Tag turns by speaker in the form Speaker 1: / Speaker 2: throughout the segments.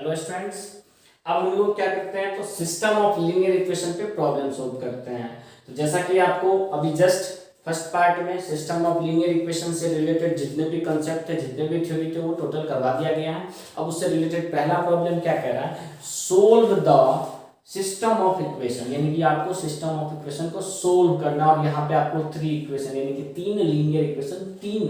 Speaker 1: Hello students, अब हम लोग क्या करते हैं तो सिस्टम ऑफ लीनियर इक्वेशन पे प्रॉब्लम सॉल्व करते हैं। तो जैसा कि आपको अभी जस्ट फर्स्ट पार्ट में सिस्टम ऑफ लीनियर इक्वेशन से रिलेटेड जितने भी कंसेप्ट थे, जितने भी थ्योरी थे, वो टोटल करवा दिया गया है। अब उससे रिलेटेड पहला प्रॉब्लम क्या कह रहा है, solve the system of equation, यानी कि आपको सिस्टम ऑफ इक्वेशन को सोल्व करना। और यहाँ पे आपको 3 इक्वेशन यानी कि 3 लीनियर इक्वेशन 3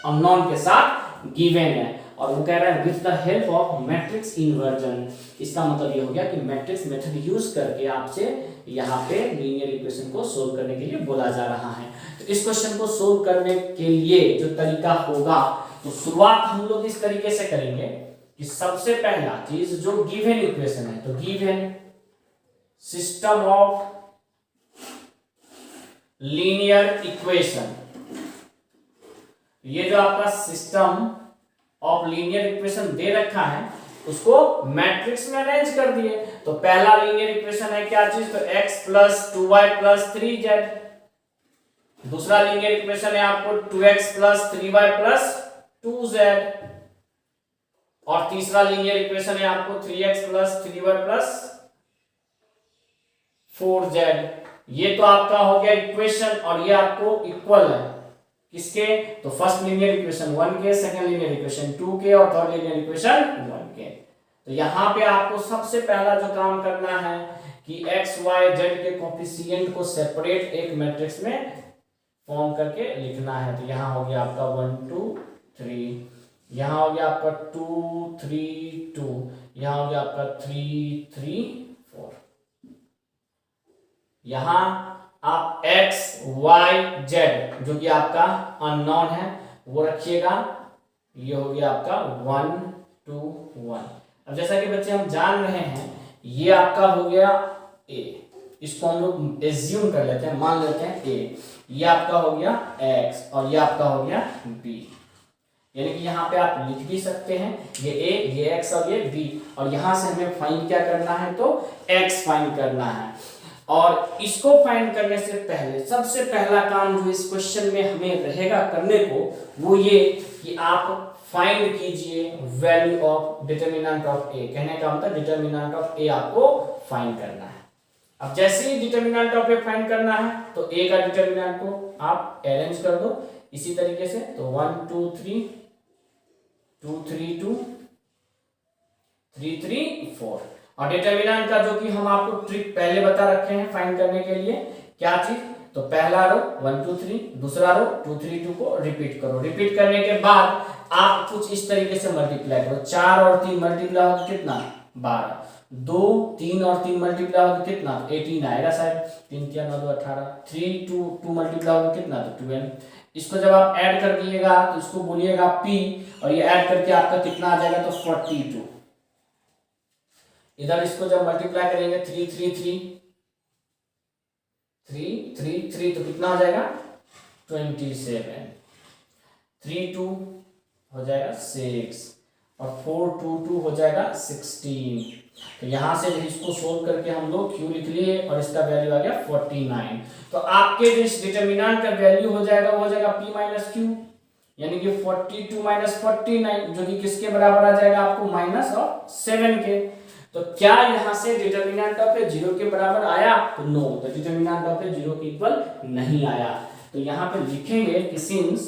Speaker 1: अननोन के साथ गिवन है। और वो कह रहा है with the help of matrix inversion. इसका मतलब ये हो गया कि मैट्रिक्स मेथड यूज करके आपसे यहाँ पे लीनियर इक्वेशन को सोल्व करने के लिए बोला जा रहा है। तो इस क्वेश्चन को सोल्व करने के लिए जो तरीका होगा, तो शुरुआत हम लोग इस तरीके से करेंगे कि सबसे पहला चीज जो गिवन इक्वेशन है, तो given system of linear equation, ये जो आपका सिस्टम ऑफ लीनियर इक्वेशन दे रखा है उसको मैट्रिक्स में अरेंज कर दिए। तो पहला लीनियर इक्वेशन है क्या चीज, तो x plus 2y plus 3z। दूसरा लीनियर इक्वेशन है आपको 2x plus 3y plus 2z। और तीसरा लीनियर इक्वेशन है आपको 3x plus 3y plus 4z। ये तो आपका हो गया इक्वेशन, और ये आपको इक्वल है किसके, तो फर्स्ट लीनियर इक्वेशन 1 के, सेकंड लीनियर इक्वेशन 2 के, और थर्ड लीनियर इक्वेशन 1 के। तो यहां पे आपको सबसे पहला जो काम करना है कि x y z के कोफिशिएंट को सेपरेट एक मैट्रिक्स में फॉर्म करके लिखना है। तो यहां हो गया आपका 1 2 3, यहां हो गया आपका 2 3 2, यहां हो गया आपका 3 3 4। यहां आप x y z जो कि आपका अननोन है वो रखिएगा। ये हो गया आपका 1 2 1। अब जैसा कि बच्चे हम जान रहे हैं, ये आपका हो गया a, इसको हम लोग एज्यूम कर लेते हैं, मान लेते हैं a। ये आपका हो गया x और ये आपका हो गया b, यानी कि यहाँ पे आप लिख भी सकते हैं ये a, ये x और ये b। और यहां से हमें फाइंड क्या करना है, तो x फाइंड करना है। और इसको फाइंड करने से पहले सबसे पहला काम जो इस क्वेश्चन में हमें रहेगा करने को, वो ये कि आप फाइंड कीजिए वैल्यू ऑफ डिटरमिनेंट ऑफ ए। कहने का मतलब डिटरमिनेंट ऑफ ए आपको फाइंड करना है। अब जैसे ही डिटरमिनेंट ऑफ ए फाइंड करना है, तो ए का डिटरमिनेंट को आप अरेंज कर दो इसी तरीके से। तो 1 2 3 2 3 2 3 3 4। और डिटरमिनेंट का जो कि हम आपको ट्रिक पहले बता रखे हैं फाइंड करने के लिए, क्या चीज, तो पहला रो 1 2 3, दूसरा रो 2 3 2 को रिपीट करो। रिपीट करने के बाद आप कुछ इस तरीके से मल्टीप्लाई करो। 4 और 3 मल्टीप्लाई होगा कितना, 12। 2 3 और 3 मल्टीप्लाई होगा कितना, 18 आएगा शायद। 3 3 9 2 18। 3 2 2 मल्टीप्लाई होगा कितना, तो 12। इसको जब आप ऐड कर दिएगा तो इसको बोलिएगा p, और ये ऐड करके आपका कितना आ जाएगा, तो 42। इधर इसको जब मल्टीप्लाई करेंगे 3 3 3 3 3 3, तो कितना हो जाएगा 27। 3 2 हो जाएगा 6, और 4 2 2 हो जाएगा 16। तो यहां से इसको सोल्व करके हम लोग q लिख लिए, और इसका वैल्यू आ गया 49। तो आपके जो इस डिटरमिनेंट का वैल्यू हो जाएगा वो हो जाएगा p माइनस q, यानी कि 42 माइनस 49, जो कि किसके बराबर आ जाएगा आपको, माइनस और 7 के। तो क्या यहां से डिटरमिनेंट ऑफ ए 0 के बराबर आया, तो नो, तो डिटरमिनेंट ऑफ ए 0 के इक्वल नहीं आया। तो यहां पे लिखेंगे कि since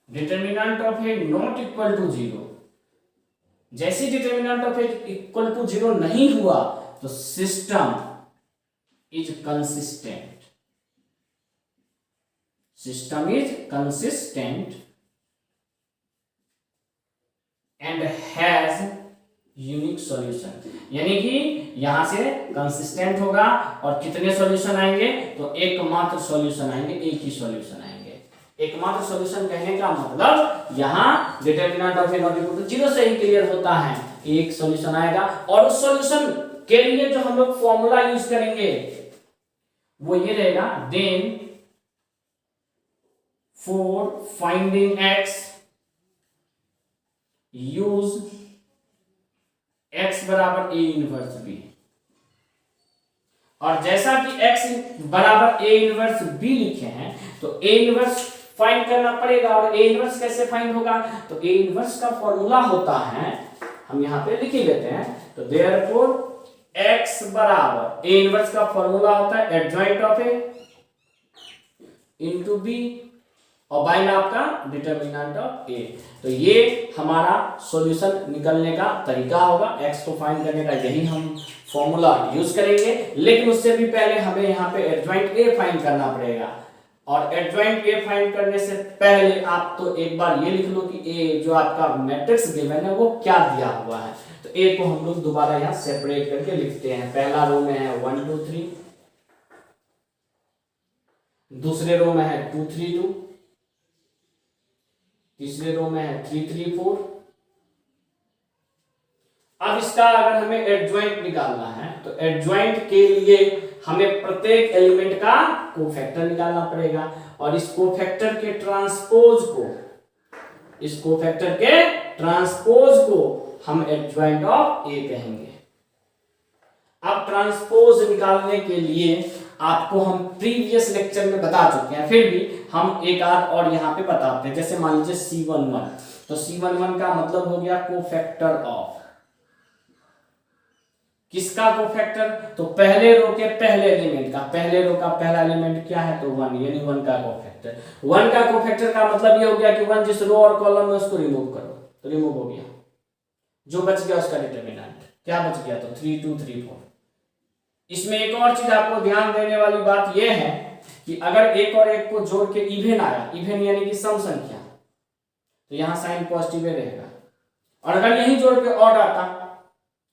Speaker 1: determinant of A not equal to 0, जैसे determinant of A equal to 0 नहीं हुआ, तो system is consistent. System is consistent and has unique solution, यानी कि यहां से कंसिस्टेंट होगा, और कितने सॉल्यूशन आएंगे, तो एकमात्र सॉल्यूशन आएंगे, एक ही सॉल्यूशन आएंगे। एकमात्र सॉल्यूशन कहने का मतलब यहां determinant of A not equal to 0 से ही क्लियर होता है, एक सॉल्यूशन आएगा। और उस सॉल्यूशन के लिए जो हम लोग फॉर्मूला यूज करेंगे वो ये रहेगा, then for finding x use x बराबर a इनवर्स b। और जैसा कि x बराबर a इनवर्स b लिखे हैं, तो a इनवर्स फाइंड करना पड़ेगा। और a इनवर्स कैसे फाइंड होगा, तो a इनवर्स का फॉर्मूला होता है हम यहाँ पे लिख ही लेते हैं। तो देयरफॉर x बराबर ए इनवर्स का फॉर्मूला होता है adjoint of A into B और बाई में आपका डिटर्मिनेंट ऑफ ए। तो ये हमारा सॉल्यूशन निकलने का तरीका होगा। x को फाइंड करने का यही हम फॉर्मूला यूज करेंगे, लेकिन उससे भी पहले हमें यहाँ पे एडजॉइंट ए फाइंड करना पड़ेगा। और एडजॉइंट ए फाइंड करने से पहले आप तो एक बार ये लिख लो कि ए जो आपका मैट्रिक्स गिवन है वो क्या दिया हुआ है। तो ए को हम लोग दोबारा यहाँ सेपरेट करके लिखते हैं। पहला रो में है 1 2 3, दूसरे रो में है 2 3 2, तीसरे रो में है 3 3 4। अब इसका अगर हमें एडजॉइंट निकालना है तो एडजॉइंट के लिए हमें प्रत्येक एलिमेंट का कोफैक्टर निकालना पड़ेगा और इस कोफैक्टर के ट्रांसपोज को हम एडजॉइंट ऑफ ए कहेंगे। अब ट्रांसपोज निकालने के लिए आपको हम प्रीवियस लेक्चर में बता चुके हैं, फिर भी हम एक आध और यहाँ पे बताते हैं। जैसे मान लीजिए C11, तो C11 का मतलब हो गया कोफैक्टर ऑफ किसका कोफैक्टर, तो पहले रो के पहले एलिमेंट का। पहले रो का पहला एलिमेंट क्या है, तो 1, यानी 1 का कोफैक्टर। 1 का कोफैक्टर का मतलब ये हो गया कि 1 जिस रो और कॉलम में उसको रिमूव करो, तो रिमूव हो गया। जो बच गया उसका डिटर्मिनेंट क्या बच गया, तो 3 2 3 4। इसमें एक और चीज आपको ध्यान देने वाली बात यह है कि अगर एक और एक को जोड़ के इवन आया, इवन यानी कि सम संख्या, तो यहां साइन पॉजिटिव रहेगा। और अगर यही जोड़ के ऑड आता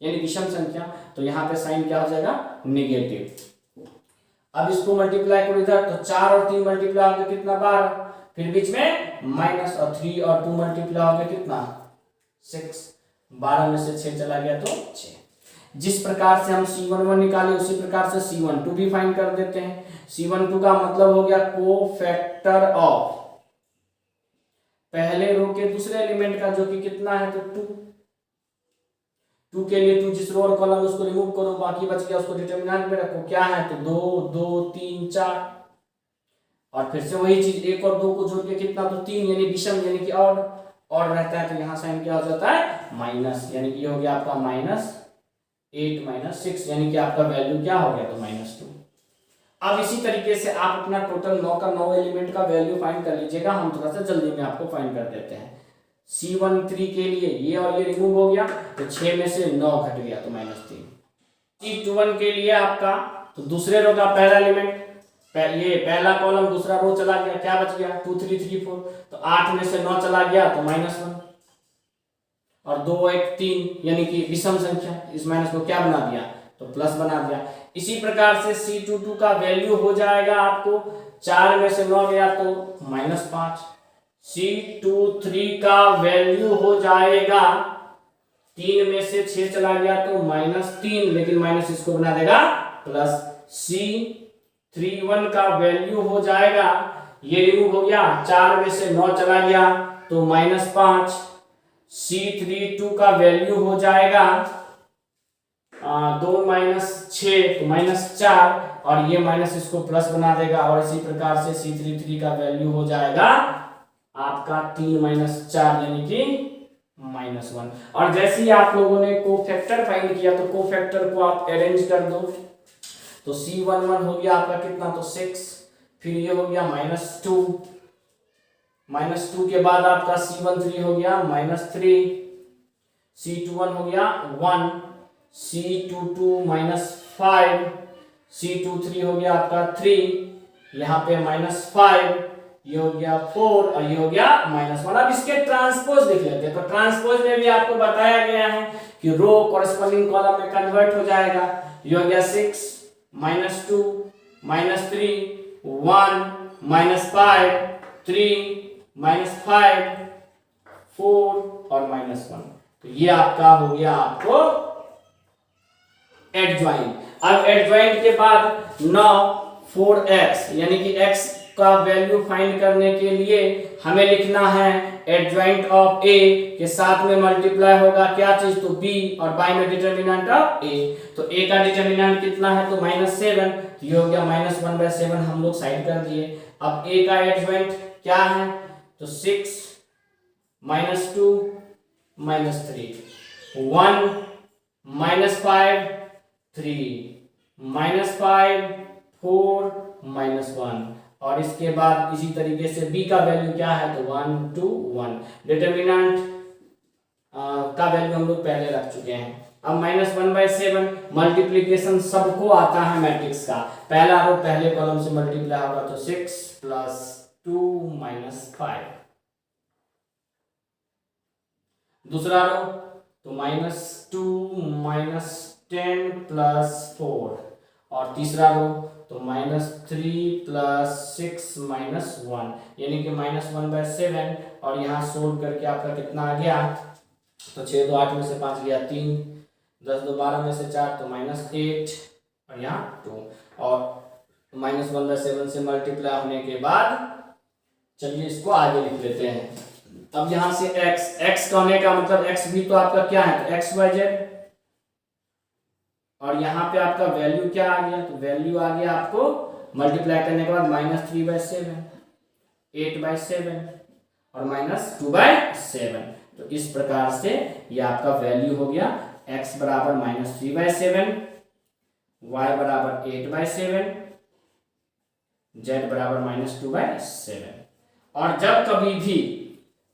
Speaker 1: यानी विषम संख्या, तो यहाँ पे साइन क्या हो जाएगा, नेगेटिव। अब इसको मल्टीप्लाई करो इधर, तो 4 और 3 मल्टीप्लाई हो गया कितना, 12। फिर बीच में माइनस और 3 और 2 मल्टीप्लाई हो गया कितना, 6। 12 में से 6 चला गया तो 6। जिस प्रकार से हम C11 निकाले उसी प्रकार से C12 भी फाइंड कर देते हैं। C12 का मतलब हो गया कोफैक्टर ऑफ पहले रो के दूसरे एलिमेंट का, जो कि कितना है, तो 2 के लिए 2 जिस रो और कॉलम उसको रिमूव करो, बाकी बच गया उसको डिटर्मिनेंट में रखो। क्या है, तो 2 2 3 4। और फिर से वही चीज 1 और 2 को जोड़ के कितना, तो 3, यानी विषम यानी कि ऑड रहता है। तो यहाँ साइन क्या हो जाता है, माइनस, यानी कि ये हो गया आपका -8 -6, यानी कि आपका वैल्यू क्या हो गया, तो -2। अब इसी तरीके से आप अपना टोटल 9 का 9 एलिमेंट का वैल्यू फाइंड कर लीजिएगा। हम थोड़ा सा जल्दी में आपको फाइंड कर देते हैं। C13 के लिए ये और ये रिमूव हो गया, तो 6 में से 9 घट गया, तो -3। C21 के लिए आपका, तो दूसरे रो का पहला एलिमेंट, ये पहला कॉलम दूसरा रो चला गया, क्या बच गया, 2 3 3 4। तो 8 में से 9 चला गया, तो -1। और 2 1 3, यानी कि विषम संख्या, इस माइनस को क्या बना दिया, तो प्लस बना दिया। इसी प्रकार से C22 का वैल्यू हो जाएगा आपको, 4 में से 9 गया तो -5। C23 का वैल्यू हो जाएगा, 3 में से 6 चला गया तो -3, लेकिन माइनस इसको बना देगा प्लस। C31 का वैल्यू हो जाएगा, ये रिमूव हो गया, 4 में से 9 चला गया तो -5। C32 का वैल्यू हो जाएगा 2 -6 तो -4, और ये माइनस इसको प्लस बना देगा। और इसी प्रकार से C33 का वैल्यू हो जाएगा आपका 3 - 4, यानी कि -1। और जैसे ही आप लोगों ने कोफैक्टर फाइंड किया, तो कोफैक्टर को आप अरेंज कर दो, तो C11 हो गया आपका कितना, तो 6। फिर ये हो गया -2 के बाद आपका C13 हो गया -3, C21 हो गया 1, C22 -5, C23 हो गया आपका 3, यहाँ पे -5, ये हो गया 4 और ये हो गया -1। अब इसके ट्रांसपोज देख लेते हैं। तो ट्रांसपोज में भी आपको बताया गया है कि रो कॉरेस्पॉन्डिंग कॉलम में कन्वर्ट हो जाएगा। ये हो गया 6 -2 -3 1 -5 3 -5 4 और -1। तो ये आपका हो गया आपको एडजॉइंट। अब एडजॉइंट के बाद 9 4x, यानी कि x का वैल्यू फाइंड करने के लिए हमें लिखना है एडजॉइंट ऑफ a के साथ में मल्टीप्लाई होगा क्या चीज, तो b, और बाय में डिटर्मिनेंट ऑफ a। तो a का डिटर्मिनेंट कितना है, तो -7, तो ये हो गया -1/7, हम लोग साइड कर दिए। अब a का एडजॉइंट क्या है, तो 6 -2 -3, 1 -5 3 -5 4 -1, और इसके बाद इसी तरीके से b का वैल्यू क्या है तो 1 2 1। डिटर्मिनेंट का वैल्यू हम लोग पहले रख चुके हैं। अब -1/7 मल्टीप्लीकेशन सबको आता है मैट्रिक्स का, पहला रो पहले कॉलम से मल्टीप्लाई होगा तो 6 + 2 - 5, दूसरा रो तो -2 - 10 + 4, और तीसरा रो तो -3 + 6 - 1, यानी कि -1/7, और यहाँ सोल्व करके आपका कितना आ गया तो 6 2 8 में से 5 गया 3, 10 2 12 में से 4 तो -8, और यहाँ 2, और -1/7 से मल्टीप्लाई होने के बाद चलिए इसको आगे लिख लेते हैं। अब यहाँ से x कहने का मतलब x भी तो आपका क्या है तो x/z, और यहाँ पे आपका वैल्यू क्या आ गया तो वैल्यू आ गया आपको मल्टीप्लाई करने के बाद -3/7, 8/7 और -2/7। तो इस प्रकार से ये आपका वैल्यू हो गया x बराबर -3/7, y बराबर 8/7, z बराबर -2/7। और जब कभी भी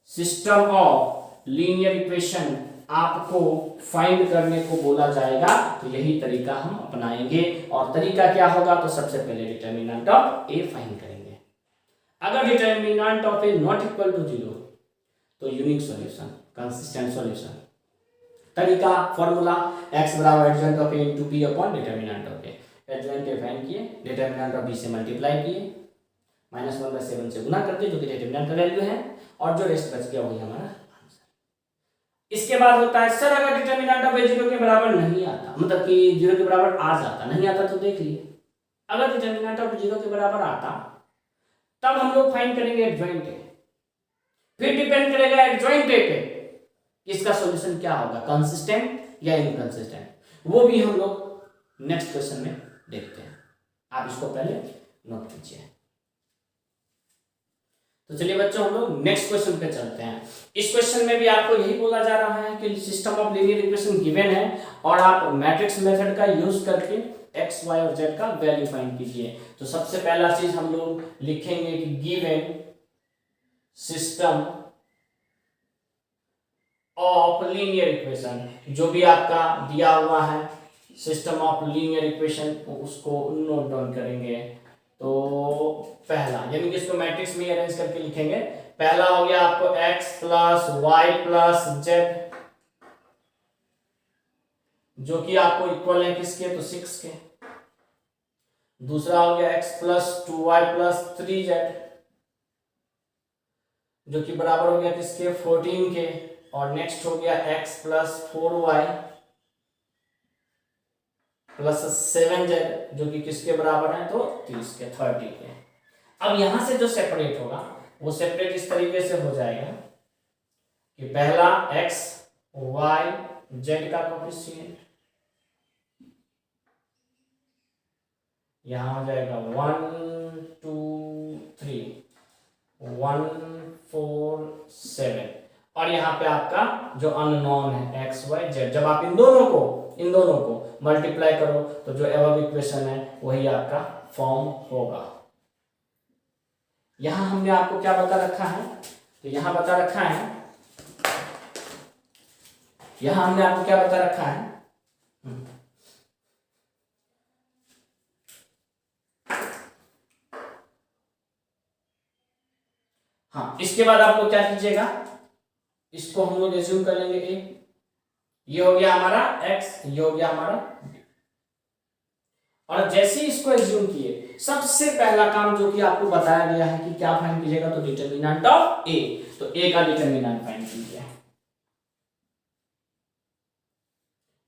Speaker 1: सिस्टम ऑफ लीनियर इक्वेशन आपको फाइंड करने को बोला जाएगा तो यही तरीका हम अपनाएंगे, और तरीका क्या होगा तो सबसे पहले डिटर्मिनेंट ऑफ a फाइंड करेंगे। अगर determinant of a not equal to 0 तो यूनिक सॉल्यूशन, कंसिस्टेंट सॉल्यूशन। तरीका फॉर्मूला x बराबर adjoint of a into b upon determinant of a। Adjoint a find किए, डिटर्मिनेंट ऑफ b से multiply किए, -1/7 से गुना करते जो कि डिटर्मिनेंट का वैल्यू है, और जो रेस्ट बच गया वही हमारा आंसर। इसके बाद होता है सर अगर डिटर्मिनेंट ऑफ a 0 के बराबर नहीं आता, मतलब कि 0 के बराबर आ जाता, नहीं आता तो देख लिए, अगर डिटर्मिनेंट ऑफ 0 के बराबर आता तब हम लोग फाइंड करेंगे एडजॉइंट a, फिर डिपेंड करेगा एडजॉइंट a पे इसका सॉल्यूशन क्या होगा, कंसिस्टेंट या इनकंसिस्टेंट, वो भी हम लोग नेक्स्ट क्वेश्चन में देखते हैं। आप इसको पहले नोट कीजिए। तो चलिए बच्चों हम लोग नेक्स्ट क्वेश्चन पे चलते हैं। इस क्वेश्चन में भी आपको यही बोला जा रहा है कि system of linear equation given है और आप मैट्रिक्स मेथड का यूज करके x, y और z का वैल्यू फाइंड कीजिए। तो सबसे पहला चीज हम लोग लिखेंगे कि given system of linear equation, जो भी आपका दिया हुआ है सिस्टम ऑफ लीनियर इक्वेशन उसको नोट डाउन करेंगे। तो पहला यानी कि इसको मैट्रिक्स में अरेंज करके लिखेंगे। पहला हो गया आपको x plus y plus z, जो कि आपको इक्वल है किसके तो 6 के। दूसरा हो गया x plus 2y plus 3z, जो कि बराबर हो गया किसके 14 के। और नेक्स्ट हो गया x plus 4y plus 7z, जो कि किसके बराबर है तो 30 के 30 के। अब यहां से जो सेपरेट होगा वो सेपरेट इस तरीके से हो जाएगा कि पहला x y z का कोएफिशिएंट यहां हो जाएगा 1 2 3 1 4 7, और यहाँ पे आपका जो अननोन है x y z, जब आप इन दोनों को मल्टीप्लाई करो तो जो एबव इक्वेशन है वही आपका फॉर्म होगा। यहां हमने आपको क्या बता रखा है तो यहां बता रखा है, यहां हमने आपको क्या बता रखा है हाँ, इसके बाद आप लोग क्या कीजिएगा, इसको हम लोग एज्यूम कर लेंगे a, ये हो गया हमारा x, ये हो गया हमारा b। और जैसे ही इसको एज्यूम किए सबसे पहला काम जो कि आपको बताया गया है कि क्या फाइंड कीजिएगा तो डिटर्मिनेंट ऑफ a, तो a का डिटर्मिनेंट फाइंड कीजिए।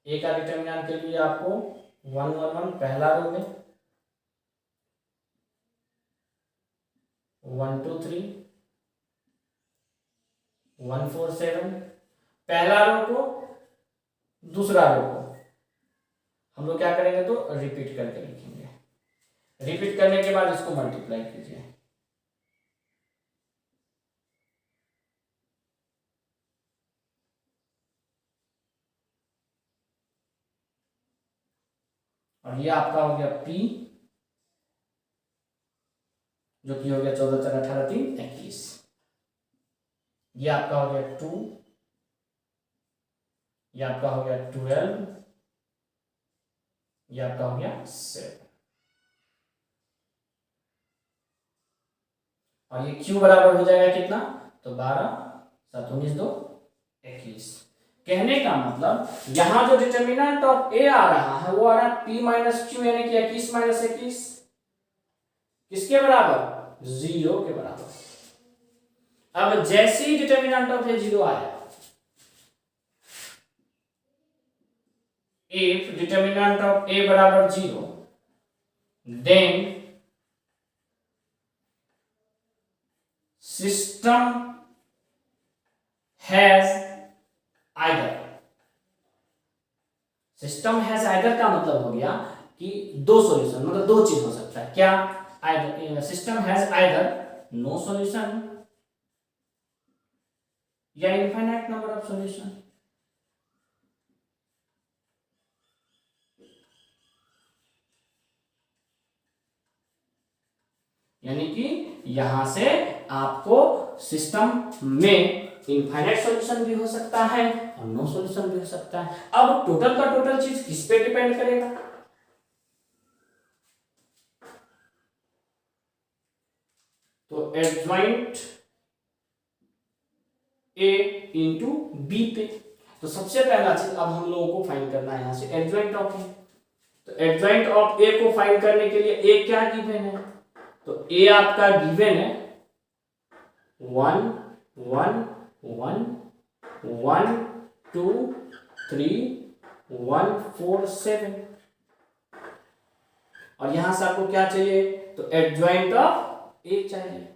Speaker 1: a का डिटर्मिनेंट के लिए आपको 1 1 1 पहला रो में 1 2 3 1 4 7, पहला रो को दूसरा रो को हम लोग क्या करेंगे तो रिपीट करके लिखेंगे। रिपीट करने के बाद इसको मल्टीप्लाई कीजिए। और ये आपका हो गया P, जो कि हो गया 14 4 18 3 21। ये आपका हो गया 2, ये आपका हो गया 12, ये आपका हो गया 7। और ये Q बराबर हो जाएगा कितना, तो 12 7 19 2 21। कहने का मतलब यहां जो डिटर्मिनेंट ऑफ ए आ रहा है वो आ रहा है P माइनस क्यू, यानी कि 21 माइनस 21 किसके बराबर, 0 के बराबर। अब जैसे ही डिटर्मिनेंट ऑफ ए 0 आया, इफ डिटर्मिनेंट ऑफ ए बराबर 0, then system has either. System has either का मतलब हो गया कि दो सॉल्यूशन, मतलब दो चीज हो सकता है। क्या, either system has either no solution या इनफाइनाइट नंबर ऑफ सॉल्यूशन। यानी कि यहां से आपको सिस्टम में इनफाइनाइट सॉल्यूशन भी हो सकता है और नो सॉल्यूशन भी हो सकता है। अब टोटल का टोटल चीज किस पे डिपेंड करेगा, तो एडजॉइंट ए इंटू बी पे। तो सबसे पहला चीज अब हम लोगों को फाइंड करना है यहां से एडजॉइंट ऑफ ए। तो एडजॉइंट ऑफ ए को फाइंड करने के लिए ए क्या गिवन है, तो ए आपका गिवन है 1 1 1 1 2 3 1 4 7। और यहां से आपको क्या चाहिए, तो एडजॉइंट ऑफ ए चाहिए।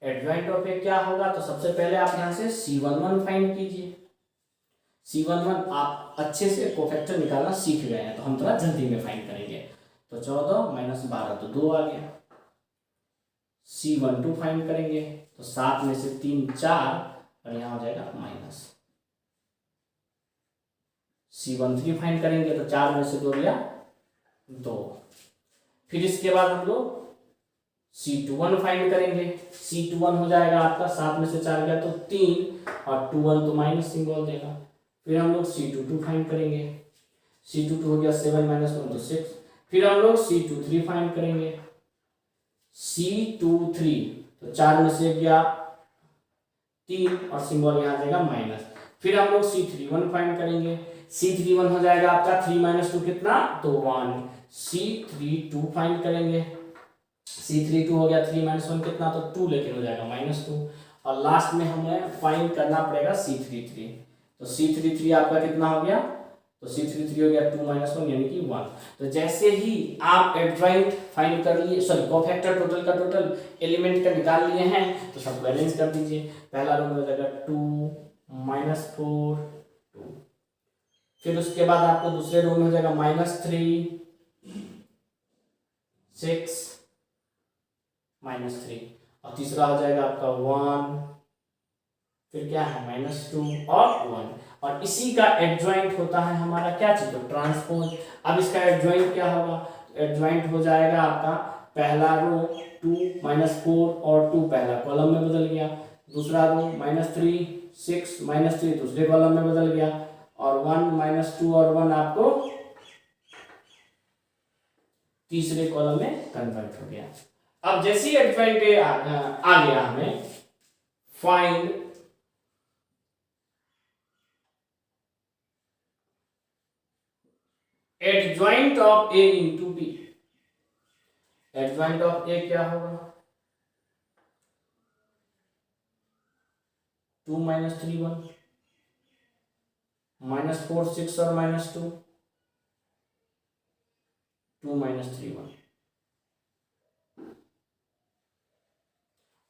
Speaker 1: एडजॉइंट ऑफ ए क्या होगा, तो सबसे पहले आप यहां से C11 फाइंड कीजिए। C11 आप अच्छे से कोफैक्टर निकालना सीख गए हैं, तो हम थोड़ा जल्दी में फाइंड करेंगे। तो 14 माइनस 12 तो 2 आ गया। C12 फाइंड करेंगे, तो 7 में से 3 4 और यहां हो जाएगा माइनस। C13 फाइंड करेंगे, तो 4 में से 2 गया 2। फिर इसके बाद हम लोग C21 फाइंड करेंगे। C21 हो जाएगा आपका 7 में से 4 गया तो 3 और 21 तो माइनस सिंबल देगा। फिर हम लोग C22 फाइंड करेंगे। C22 हो गया 7 माइनस 1 तो 6। फिर हम लोग C23 फाइंड करेंगे। C23 तो 4 में से गया 3 और सिंबल यहाँ आ जाएगा माइनस। फिर हम लोग C31 फाइंड करेंगे। C31 हो जाएगा आपका 3 माइनस 2 कितना, तो 1। C32 फाइंड करेंगे। C32 हो गया 3 माइनस 1 कितना, तो 2, लेकिन हो जाएगा माइनस 2। और लास्ट में हमें फाइंड करना पड़ेगा C33। तो C33 आपका कितना हो गया, तो C33 हो गया 2 माइनस 1 यानी कि 1। तो जैसे ही आप एडजॉइंट फाइंड कर लिए, सॉरी कोफैक्टर टोटल का टोटल एलिमेंट का निकाल लिए हैं, तो सब बैलेंस कर दीजिए। पहला रो में हो जाएगा 2 माइनस 4 2। फिर उसके बाद आपको दूसरे रो में हो जाएगा माइनस 3 6 माइनस 3 और तीसरा हो जाएगा आपका 1, फिर क्या है माइनस 2 और 1। और इसी का एडजॉइंट होता है हमारा क्या चीज, तो ट्रांसपोज। अब इसका एडजॉइंट क्या होगा, एडजॉइंट हो जाएगा आपका पहला रो 2 माइनस 4 और 2 पहला कॉलम में बदल गया, दूसरा रो माइनस 3 6 माइनस 3 दूसरे कॉलम में बदल गया, और 1 माइनस 2 और 1 आपको तीसरे कॉलम में कन्वर्ट हो गया। अब जैसे ही एडजॉइंट आ गया हमें, find adjoint of A into B. Adjoint of A क्या होगा, 2 माइनस 3 1 माइनस 4 6 और माइनस 2 2 माइनस 3 1।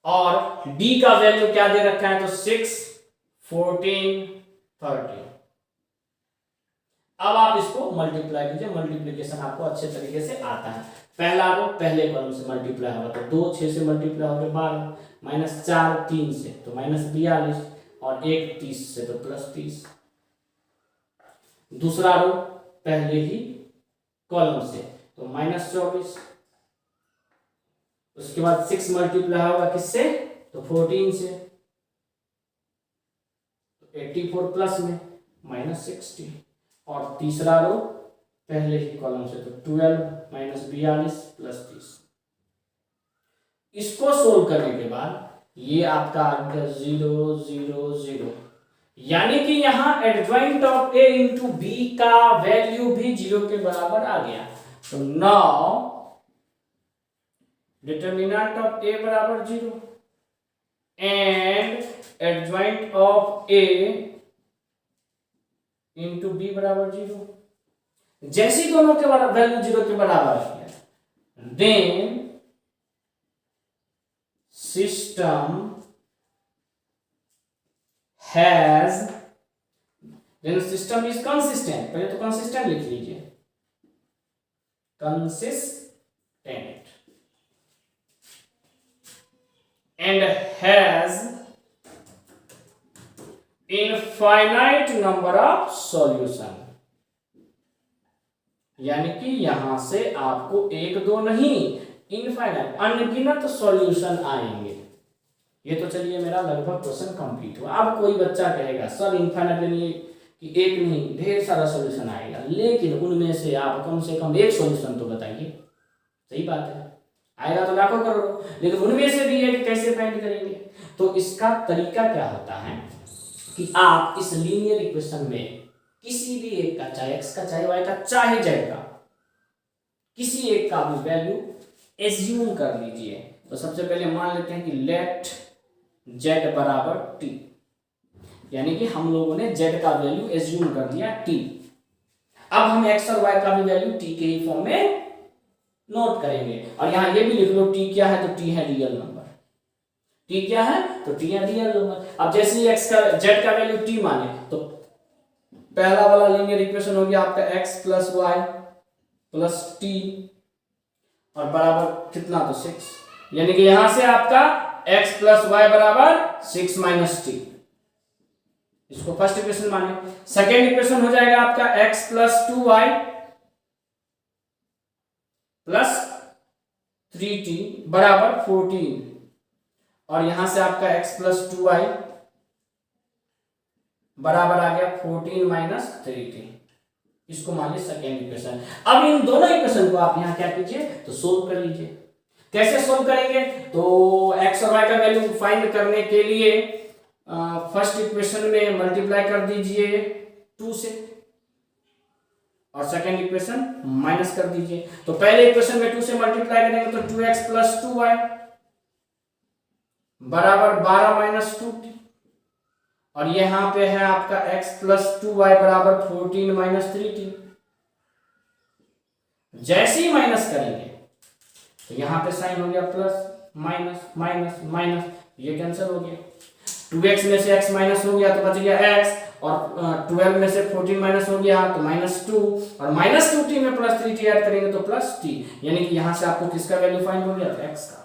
Speaker 1: और b का वैल्यू क्या दे रखा है, तो 6 14 30। अब आप इसको मल्टीप्लाई कीजिए, मल्टीप्लिकेशन आपको अच्छे तरीके से आता है। पहला रो पहले कॉलम से मल्टीप्लाई होगा, तो 2 6 से मल्टीप्लाई हो गया 12, माइनस 4 3 से तो माइनस 42 और 1 30 से तो प्लस 30। दूसरा रो पहले ही कॉलम से, तो -24। उसके बाद 6 मल्टीप्लाई होगा किससे, तो 14 से, तो 84 प्लस में -60। और तीसरा रो पहले ही कॉलम से, तो 12 -42 प्लस 30। इसको सोल्व करने के बाद ये आपका आ गया 0 0 0, यानी कि यहां adjoint of A into B का वैल्यू भी 0 के बराबर आ गया। तो नाउ डिटर्मिनेंट ऑफ ए बराबर 0 and adjoint of A into B बराबर 0। जैसी दोनों के वैल्यू 0 के बराबर है, then system has, then system is consistent. पहले तो कंसिस्टेंट लिख लीजिए, consistent, and has infinite number of solution. यानी कि यहां से आपको एक दो नहीं, इनफाइनाइट अनगिनत सॉल्यूशन आएंगे। ये तो चलिए मेरा लगभग क्वेश्चन कंप्लीट हुआ। अब कोई बच्चा कहेगा सर इनफाइनाइट यानी कि एक नहीं ढेर सारा सॉल्यूशन आएगा, लेकिन उनमें से आप कम से कम एक सॉल्यूशन तो बताइए। सही बात है, आएगा तो लाखों करोड़ों, लेकिन उनमें से भी एक कैसे फाइंड करेंगे। तो इसका तरीका क्या होता है कि आप इस लीनियर इक्वेशन में किसी भी एक का, चाहे x का, चाहे y का, चाहे z का, किसी एक का भी वैल्यू एज्यूम कर लीजिए। तो सबसे पहले मान लेते हैं कि लेट z बराबर t, यानी कि हम लोगों ने z का वैल्यू एज्यूम कर दिया t। अब हम x और y का भी वैल्यू t के ही फॉर्म में नोट करेंगे। और यहां ये भी लिख लो t क्या है, तो t है रियल नंबर। t क्या है, तो t है रियल नंबर। अब जैसे ही x का, z का वैल्यू t माने, तो पहला वाला लीनियर इक्वेशन हो गया आपका x plus y plus t और बराबर कितना, तो 6। यानी कि यहां से आपका x प्लस वाई बराबर 6 माइनस टी, इसको फर्स्ट इक्वेशन माने। सेकेंड इक्वेशन हो जाएगा आपका x plus 2y plus 3t बराबर 14, और यहां से आपका x प्लस 2y बराबर आ गया 14 माइनस 3t। इसको मान लीजिए सेकेंड इक्वेशन। अब इन दोनों इक्वेशन को आप यहां क्या कीजिए, तो सोल्व कर लीजिए। कैसे सोल्व करेंगे, तो x और y का वैल्यू फाइंड करने के लिए फर्स्ट इक्वेशन में मल्टीप्लाई कर दीजिए 2 से, और सेकेंड इक्वेशन माइनस कर दीजिए। तो पहले इक्वेशन में 2 से मल्टीप्लाई करेंगे तो 2x प्लस 2y बराबर 12 माइनस 2t, और यहां पे है आपका x प्लस 2y बराबर 14 माइनस 3t। जैसे ही माइनस करेंगे तो यहां पे साइन हो गया प्लस, माइनस माइनस माइनस, ये कैंसिल हो गया। 2x में से x माइनस हो गया तो बच गया x, और 12 में से 14 माइनस हो गया तो -2, और -2t में प्लस 3t ऐड करेंगे तो प्लस t। यानी कि यहां से आपको किसका वैल्यू फाइंड हो गया, तो x का।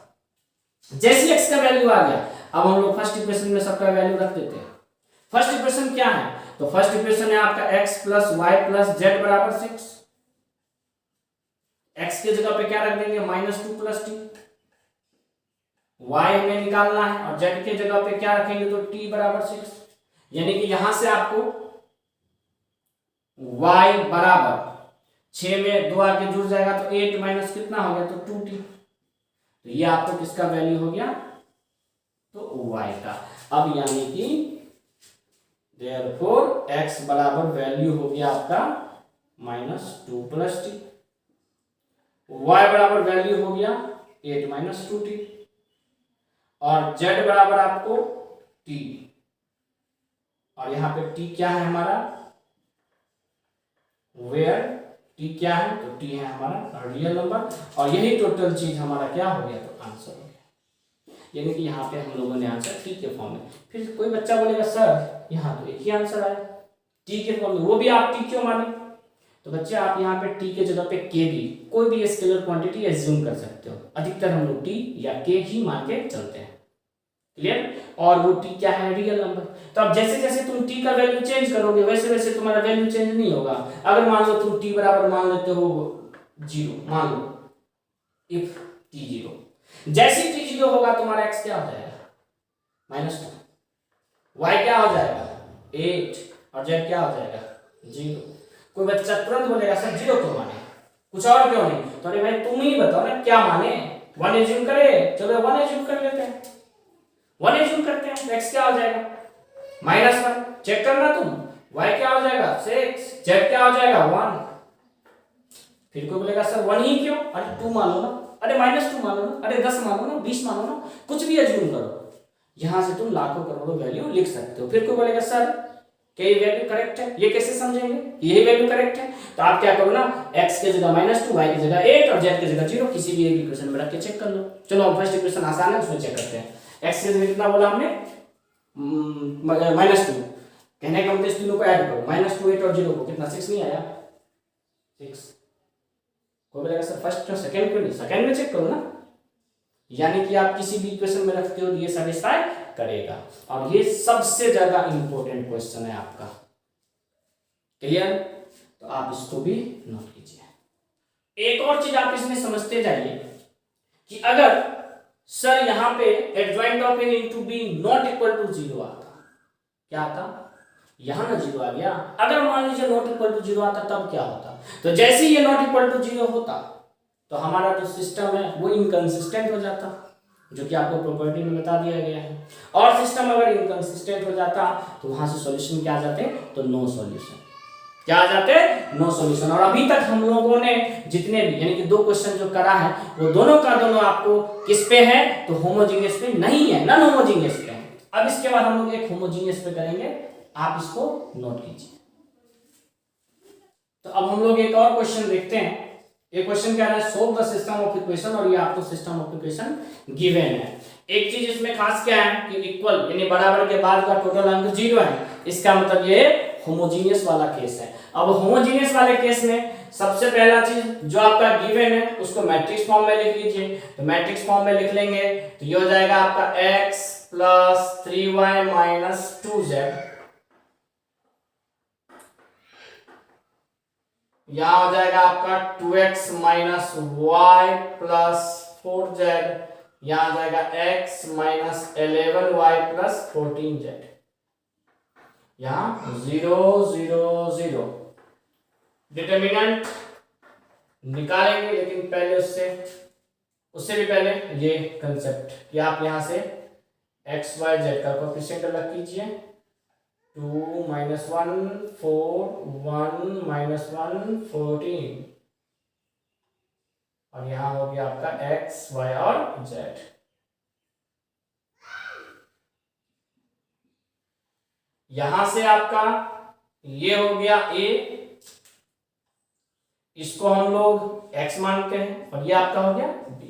Speaker 1: जैसे x का वैल्यू आ गया, अब हम लोग फर्स्ट इक्वेशन में सबका वैल्यू रख देते हैं। फर्स्ट इक्वेशन क्या है, तो फर्स्ट इक्वेशन है आपका x plus y plus z बराबर 6। x के जगह पे क्या रख देंगे, -2 प्लस टी। y हमें निकालना है, और z के जगह पे क्या रखेंगे, तो t बराबर 6। यानी कि यहां से आपको y बराबर 6 में 2 आके जुड़ जाएगा तो 8 माइनस कितना हो गया, तो 2t। तो ये आपको किसका वैल्यू हो गया, तो y का। अब यानी कि देयरफॉर x बराबर वैल्यू हो गया आपका -2 प्लस टी, y बराबर वैल्यू हो गया 8 माइनस 2t, और z बराबर आपको t, और यहां पे t क्या है हमारा, वेयर t क्या है, तो t है हमारा रियल नंबर। और यही टोटल चीज हमारा क्या हो गया, तो आंसर हो गया। यानी कि यहाँ पे हम लोगों ने आंसर टी के फॉर्म में। फिर कोई बच्चा बोलेगा सर यहाँ तो एक ही आंसर आया टी के फॉर्म में, वो भी आप टी क्यों माने, तो बच्चे आप यहाँ पे टी के जगह पे के भी कोई भी स्केलर क्वांटिटी एज्यूम कर सकते हो। अधिकतर हम लोग टी या के ही मान के चलते हैं। क्लियर। और वो टी क्या है, रियल नंबर। तो अब जैसे जैसे तुम टी का वैल्यू चेंज करोगे वैसे वैसे तुम्हारा वैल्यू चेंज नहीं होगा। अगर मान लो तुम टी बराबर मान लेते हो 0, मान लो इफ टी 0, जैसे टी 0 होगा तुम्हारा एक्स क्या हो जाएगा -2, वाई क्या हो जाएगा 8 और जेड क्या हो जाएगा 0। कोई बच्चा तुरंत बोलेगा सर 0 क्यों माने, कुछ और क्यों नहीं। तो अरे भाई तुम ही बताओ ना क्या माने, 1 एज्यूम करे, चलो 1 एज्यूम कर लेते हैं, 1 एज्यूम करते हैं, एक्स क्या हो जाएगा -1, चेक करना तुम, y क्या हो जाएगा 6, z क्या हो जाएगा 1। फिर कोई बोलेगा सर 1 ही क्यों, अरे 2 मान लो ना, अरे -2 मान लो ना, अरे 10 मान लो ना, 20 मान लो ना, कुछ भी एज्यूम करो, यहां से तुम लाखों करोड़ों वैल्यू लिख सकते हो। फिर कोई बोलेगा सर क्या ये वैल्यू करेक्ट है, ये कैसे समझेंगे, यही वैल्यू करेक्ट है। तो आप क्या करो ना, x की जगह -2, y की जगह 8 और z की जगह 0 किसी भी एक इक्वेशन में रख के चेक कर लो। चलो हम फर्स्ट इक्वेशन आसान है उसमें चेक करते हैं। x की जगह कितना बोला हमने -2, कहने का मतलब इस तीनों को ऐड करो, -2 8 और 0 को कितना 6 नहीं आया 6। कोई बोलेगा सर फर्स्ट और सेकंड क्यों नहीं, सेकंड में चेक करो ना, यानी कि आप किसी भी इक्वेशन में रखते हो ये सेटिस्फाई करेगा। और ये सबसे ज्यादा इंपॉर्टेंट क्वेश्चन है आपका, क्लियर। तो आप इसको भी नोट कीजिए। एक और चीज आप इसमें समझते जाइए कि अगर सर यहां पे adjoint of A into B not equal to 0 आता, क्या आता, यहां ना 0 आ गया, अगर मान लीजिए नॉट इक्वल टू 0 आता तब क्या होता। तो जैसे ही ये नॉट इक्वल टू 0 होता तो हमारा जो सिस्टम है वो इनकंसिस्टेंट हो जाता, जो कि आपको प्रॉपर्टी में बता दिया गया है। और सिस्टम अगर इनकंसिस्टेंट हो जाता तो वहां से सॉल्यूशन क्या आ जाते, तो नो सॉल्यूशन, क्या आ जाते, नो सॉल्यूशन। और अभी तक हम लोगों ने जितने भी यानी कि 2 क्वेश्चन जो करा है वो दोनों का दोनों आपको किस पे है, तो होमोजीनियस पे नहीं है, नॉन होमोजीनियस पे है। अब इसके बाद हम लोग एक होमोजीनियस पे करेंगे, आप इसको नोट कीजिए। तो अब हम लोग एक और क्वेश्चन देखते हैं। ये क्वेश्चन क्या है, solve the system of equation, और ये आपको सिस्टम ऑफ इक्वेशन गिवन है। एक चीज इसमें खास क्या है कि इक्वल यानी बराबर के बाद का टोटल अंक 0 है, इसका मतलब ये होमोजीनियस वाला केस है। अब होमोजीनियस वाले केस में सबसे पहला चीज जो आपका गिवन है उसको मैट्रिक्स फॉर्म में लिख लीजिए। तो मैट्रिक्स फॉर्म में लिख लेंगे तो ये हो जाएगा आपका x + 3y - 2z, यहां हो जाएगा आपका 2x - y + 4z, यहां आ जाएगा x - 11y + 14z, यहां 0 0 0। डिटर्मिनेंट निकालेंगे लेकिन पहले उससे भी पहले ये कंसेप्ट कि आप यहां से x y z का कोएफिशिएंट अलग कीजिए, 2 - 1 4 1 - 1 14, और यहां हो गया आपका x y और z। यहां से आपका ये हो गया a, इसको हम लोग x मानते हैं, और ये आपका हो गया b।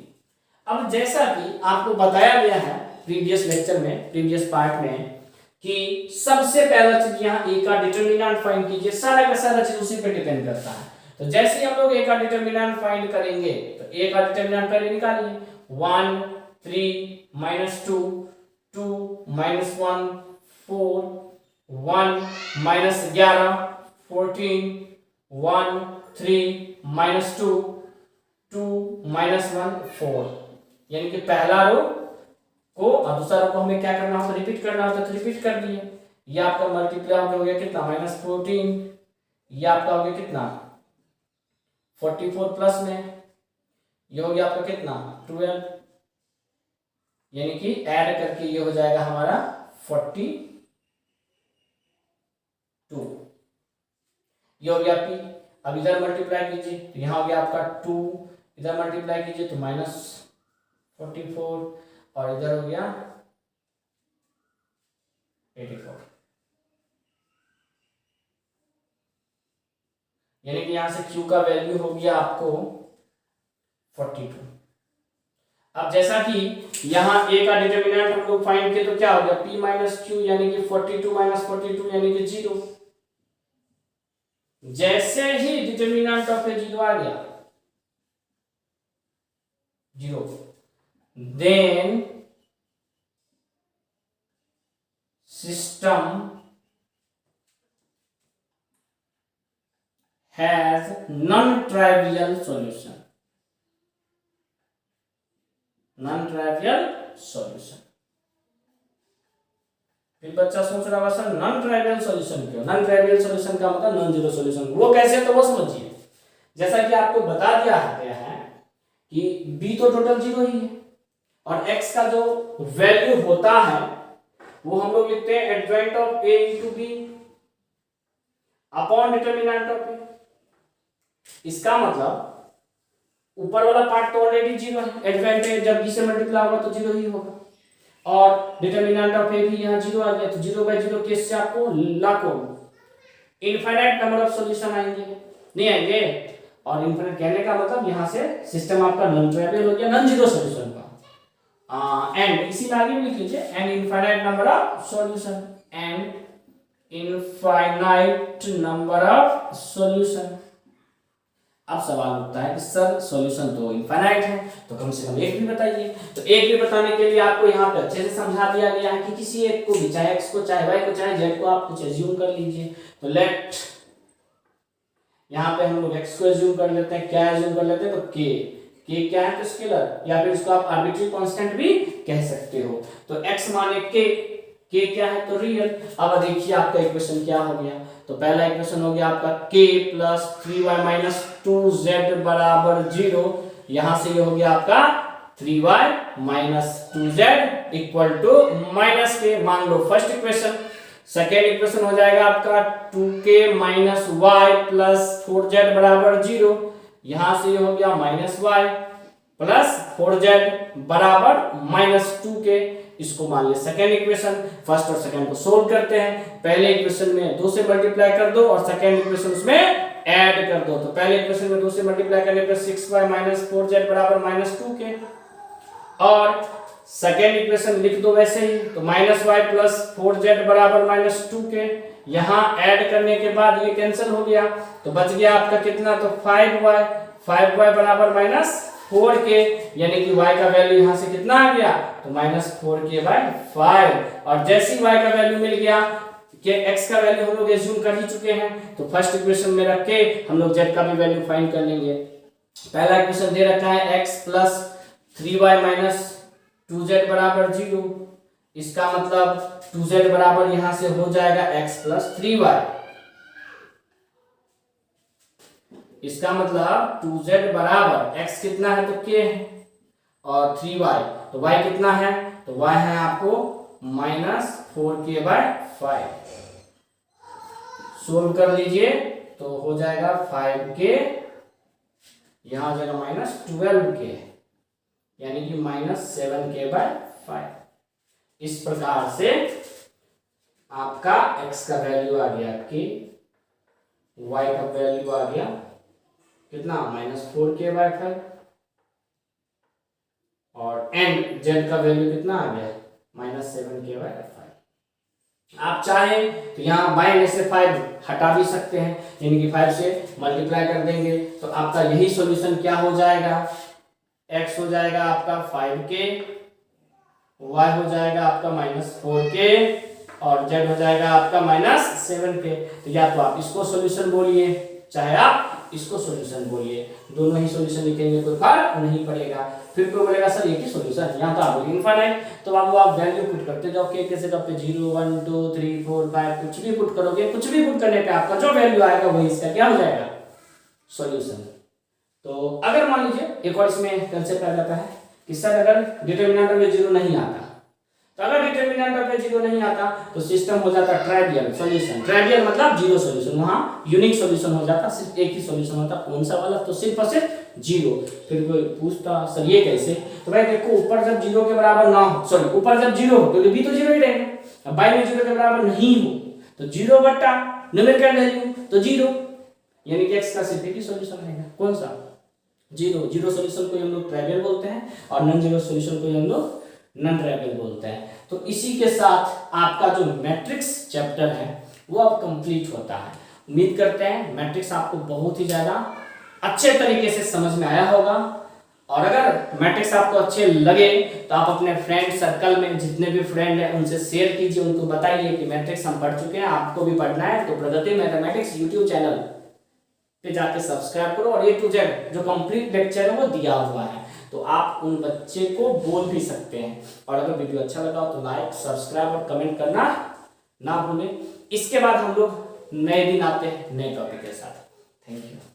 Speaker 1: अब जैसा कि आपको बताया गया है प्रीवियस लेक्चर में, प्रीवियस पार्ट में, कि सबसे पहला चीज यहाँ a का डिटरमिनेंट फाइंड कीजिए, सारा का सारा चीज उसी पे डिपेंड करता है। तो जैसे ही हम लोग a का डिटरमिनेंट फाइंड करेंगे तो a का डिटरमिनेंट पहले निकालिए, 1 3 - 2 2 - 1 4 1 - 11 14 1 3 - 2 2 - 1 4, यानी कि पहला रो को और दूसरा रो को हमें क्या करना होता, रिपीट करना होता, तो रिपीट कर दिए। ये आपका मल्टीप्लाई हो गया कितना -14, ये आपका हो गया कितना 44 प्लस में ये हो गया आपका कितना 12, यानी कि ऐड करके ये हो जाएगा हमारा 42, ये हो गया p। अब इधर मल्टीप्लाई कीजिए तो यहां हो गया आपका 2, इधर मल्टीप्लाई कीजिए तो -44, और इधर हो गया 84, यानी कि यहां से q का वैल्यू हो गया आपको 42। अब जैसा कि यहां a का डिटरमिनेंट हम लोग फाइंड किए तो क्या हो गया p - q, यानी कि 42 - 42 यानी कि 0। जैसे ही डिटरमिनेंट ऑफ ए 0 आ गया 0, then system has non-trivial solution. Non-trivial solution. फिर बच्चा सोच रहा होगा सर नॉन ट्राइवियल सॉल्यूशन क्यों? नॉन ट्राइवियल सॉल्यूशन का मतलब नॉन जीरो सॉल्यूशन। वो कैसे, तो वो समझिए। जैसा कि आपको बता दिया गया है कि b तो टोटल जीरो ही है और x का जो वैल्यू होता है वो हम लोग लिखते हैं adjoint of a into B upon determinant of a। इसका मतलब ऊपर वाला पार्ट तो ऑलरेडी जीरो है, एडजॉइंट है, जब b से मल्टीप्लाई होगा तो जीरो ही होगा, और डिटर्मिनेंट ऑफ a भी यहाँ जीरो आ गया, तो जीरो बाय जीरो केस से आपको लाखों इनफाइनाइट नंबर ऑफ सॉल्यूशन आएंगे, नहीं आएंगे? और इनफाइनाइट कहने का मतलब यहाँ से सिस्टम आपका नॉन ट्राइवियल हो गया, नॉन जीरो सॉल्यूशन का। एंड इसी में आगे भी लिख लीजिए and infinite number of solution, and infinite number of solution. अब सवाल उठता है कि सर सॉल्यूशन तो इनफाइनाइट है, तो कम से कम एक भी बताइए। तो एक भी बताने के लिए आपको यहाँ पे अच्छे से समझा दिया गया है कि किसी एक को भी, चाहे x को, चाहे y को, चाहे z को, आप कुछ एज्यूम कर लीजिए। तो लेट यहाँ पे हम लोग x को एज्यूम कर लेते हैं। क्या एज्यूम कर लेते हैं? तो k क्या है? तो स्केलर, या फिर इसको आप आर्बिट्री कांस्टेंट भी कह सकते हो। तो x माने k क्या है? तो रियल। अब देखिए आपका इक्वेशन क्या हो गया। तो पहला इक्वेशन हो गया आपका k plus 3y minus 2z बराबर 0। यहां से ये हो गया आपका 3y minus 2z equal to minus k, मान लो फर्स्ट इक्वेशन। सेकेंड इक्वेशन हो जाएगा आपका 2k minus y plus 4z बराबर 0। यहां से ये हो गया माइनस y प्लस 4z बराबर माइनस 2k। इसको मान ले सेकेंड इक्वेशन। फर्स्ट और सेकेंड को सोल्व करते हैं। पहले इक्वेशन में 2 से मल्टीप्लाई कर दो और सेकेंड इक्वेशन उसमें ऐड कर दो। तो पहले इक्वेशन में 2 से मल्टीप्लाई करने पर 6y माइनस 4z बराबर माइनस 2k, और सेकेंड इक्वेशन लिख दो वैसे ही। तो माइनस y प्लस 4z बराबर माइनस 2k। यहाँ ऐड करने के बाद ये कैंसिल हो गया, तो बच गया आपका कितना? तो 5y बराबर माइनस 4k, यानी कि y का वैल्यू यहाँ से कितना आ गया? तो माइनस 4k बाय 5। और जैसे ही y का वैल्यू मिल गया, कि x का वैल्यू हम लोग एज्यूम कर ही चुके हैं, तो फर्स्ट इक्वेशन में रख के हम लोग z का भी वैल्यू फाइंड कर लेंगे। पहला इक्वेशन दे रखा है x plus 3y minus 2z बराबर 0। इसका मतलब 2z बराबर यहाँ से हो जाएगा x प्लस 3y। इसका मतलब 2z बराबर x कितना है? तो k है, और 3y, तो y कितना है? तो y है आपको माइनस 4k बाय 5। सोल्व कर लीजिए तो हो जाएगा 5k, यहां हो जाएगा माइनस 12k, यानी कि माइनस 7k बाय 5। इस प्रकार से आपका x का वैल्यू आ गया k, y का वैल्यू आ गया कितना? माइनस 4k बाय 5, और एंड z का वैल्यू कितना आ गया? Minus 7k by 5। आप चाहें तो यहाँ बाएं में से 5 हटा भी सकते हैं, यानी कि 5 से मल्टीप्लाई कर देंगे तो आपका यही सॉल्यूशन क्या हो जाएगा? x हो जाएगा आपका 5k, y हो जाएगा आपका माइनस 4k, और z हो जाएगा आपका माइनस 7k। तो या तो आप इसको सॉल्यूशन बोलिए, चाहे आप इसको सॉल्यूशन बोलिए, दोनों ही सॉल्यूशन लिखेंगे कोई फर्क नहीं पड़ेगा। फिर कोई बोलेगा सर ये की सॉल्यूशन, यहाँ तो आप इनफाइनाइट, तो बाबू आप वैल्यू पुट करते जाओ, k के सेटअप पे 0 1 2 3 4 5 कुछ भी पुट करोगे, कुछ भी पुट करने पे आपका जो वैल्यू आएगा वही इसका क्या हो जाएगा? सॉल्यूशन। तो अगर मान लीजिए एक और इसमें कंसेप्ट आ जाता है कि सर अगर डिटरमिनेंट में 0 नहीं आता, तो अगर डिटरमिनेंट में 0 नहीं आता तो सिस्टम हो जाता ट्राइवियल सॉल्यूशन। ट्राइवियल मतलब जीरो सॉल्यूशन, वहां यूनिक सॉल्यूशन हो जाता, सिर्फ एक ही सॉल्यूशन होता। कौन सा वाला? तो सिर्फ और सिर्फ 0। फिर कोई पूछता सर ये कैसे? तो भाई देखो, ऊपर जब 0 के बराबर ना हो, सॉरी ऊपर जब 0 हो तो भी तो 0 ही रहेगा। अब बाई में 0 के बराबर नहीं हो तो 0 बट्टा न्यूमेरिकल वैल्यू तो 0, यानी कि x का सिर्फ एक ही सॉल्यूशन रहेगा। कौन सा? 0। जीरो सॉल्यूशन को हम लोग ट्राइवियल बोलते हैं और नॉन जीरो सॉल्यूशन को हम लोग नॉन ट्राइवियल बोलते हैं। तो इसी के साथ आपका जो मैट्रिक्स चैप्टर है वो अब कंप्लीट होता है। उम्मीद करते हैं मैट्रिक्स आपको बहुत ही ज्यादा अच्छे तरीके से समझ में आया होगा। और अगर मैट्रिक्स आपको अच्छे लगे तो आप अपने फ्रेंड सर्कल में जितने भी फ्रेंड हैं उनसे शेयर कीजिए, उनको बताइए कि मैट्रिक्स हम पढ़ चुके हैं, आपको भी पढ़ना है तो प्रगति मैथमेटिक्स यूट्यूब चैनल पे जाके सब्सक्राइब करो और A to Z जो कंप्लीट लेक्चर है वो दिया हुआ है, तो आप उन बच्चे को बोल भी सकते हैं। और अगर वीडियो अच्छा लगा हो तो लाइक सब्सक्राइब और कमेंट करना ना भूलें। इसके बाद हम लोग नए दिन आते हैं नए टॉपिक के साथ। Thank you.